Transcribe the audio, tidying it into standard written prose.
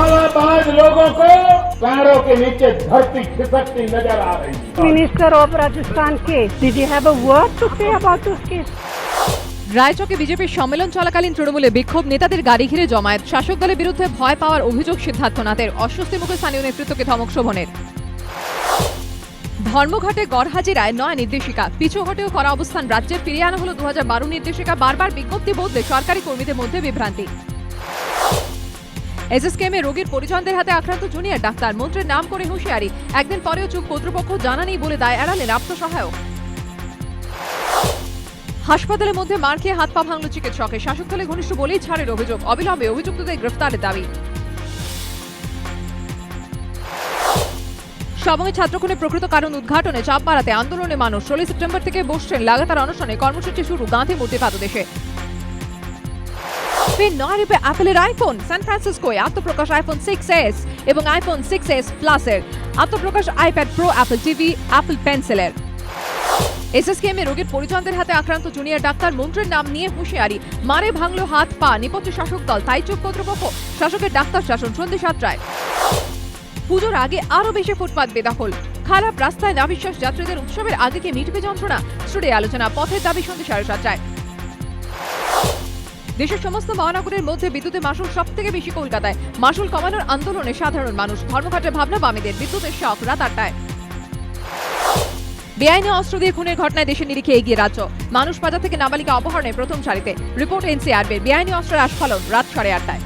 औरंगाबाद लोगों को पैरों के नीचे धरती खिसकती नजर आ रही है। Minister of Rajasthan case. Did you have a word to say about this case? রায়চকে বিজেপির সম্মেলন চলাকালীন তৃণমূলে বিক্ষোভ, নেতাদের গাড়ি ঘিরে জমায়েত, শাসক দলের বিরুদ্ধে ভয় পাওয়ার অভিযোগ সিদ্ধার্থনাথের, অস্বস্তি মুখে স্থানীয় নেতৃত্বকে ধমক শোভনের। ধর্মঘটে গড়হাজিরায় নয়া নির্দেশিকা, পিছু হটেও করা অবস্থান রাজ্যের, ফিরিয়ে আনা হলো 2012 নির্দেশিকা, বারবার বিজ্ঞপ্তি বদলে সরকারি কর্মীদের মধ্যে বিভ্রান্তি। এসএসকেএমে রোগীর পরিজনদের হাতে আক্রান্ত জুনিয়র ডাক্তার, মন্ত্রীর নাম করে হুঁশিয়ারি, একদিন পরেও চুপ কর্তৃপক্ষ, জানা নেই বলে দায় এড়ালেন আত্মসহায়ক। হাসপাতালের মধ্যে মার খেয়ে হাত পা ভাঙল চিকিৎসকের, শাসক দলে ঘনিষ্ঠ বলেই ছাড়ের অভিযোগ, অবিলম্বে অভিযুক্তদের গ্রেফতারের দাবি। সবংয়ে ছাত্রখুনের প্রকৃত কারণ উদ্ঘাটনে চাপ বাড়াতে আন্দোলনে মানুষ, 16 সেপ্টেম্বর থেকে বসছেন লাগাতার অনশনে, কর্মসূচি শুরু গাঁধী মূর্তি পাদদেশে। ফের নয় রূপে অ্যাপেলের আইফোন, সান ফ্রান্সিসকোয় আত্মপ্রকাশ আইফোন 6s এবং আইফোন 6s প্লাসের, আত্মপ্রকাশ iPad pro, Apple TV, Apple পেন্সিলের। এসএসকেএমে রোগীর পরিজনদের হাতে আক্রান্ত জুনিয়র ডাক্তার, মন্ত্রীর নাম নিয়ে হুঁশিয়ারি, মারে ভাঙলো হাত পা, নিপত্তি শাসক দল, তাই চুপ কর্তৃপক্ষ, শাসকের ডাক্তার শাসন, সন্ধ্যে 7টায়। পুজোর আগে আরো বেশি ফুটপাত বেদখল, খারাপ রাস্তায় নাবিশ্বাস যাত্রীদের, উৎসবের আগে কি মিটবে যন্ত্রণা, স্টুডিও আলোচনা, পথের দাবি, সন্ধ্যে 7:30টায়। দেশের সমস্ত মহানগরের মধ্যে বিদ্যুতের মাসুল সব থেকে বেশি কলকাতায়, মাসুল কমানোর আন্দোলনে সাধারণ মানুষ, ধর্মঘটের ভাবনা বামেদের, বিদ্যুতের শখ, রাত 8টায়। বেআইনি অস্ত্র দিয়ে খুনের ঘটনায় দেশের নিরিখে এগিয়ে রাজ্য, মানুষ বাজার থেকে নাবালিকা অপহরণে প্রথম সারিতে, রিপোর্ট এনসিআরবির, বেআইনি অস্ত্রের আস্ফালন, রাত 8:30টায়।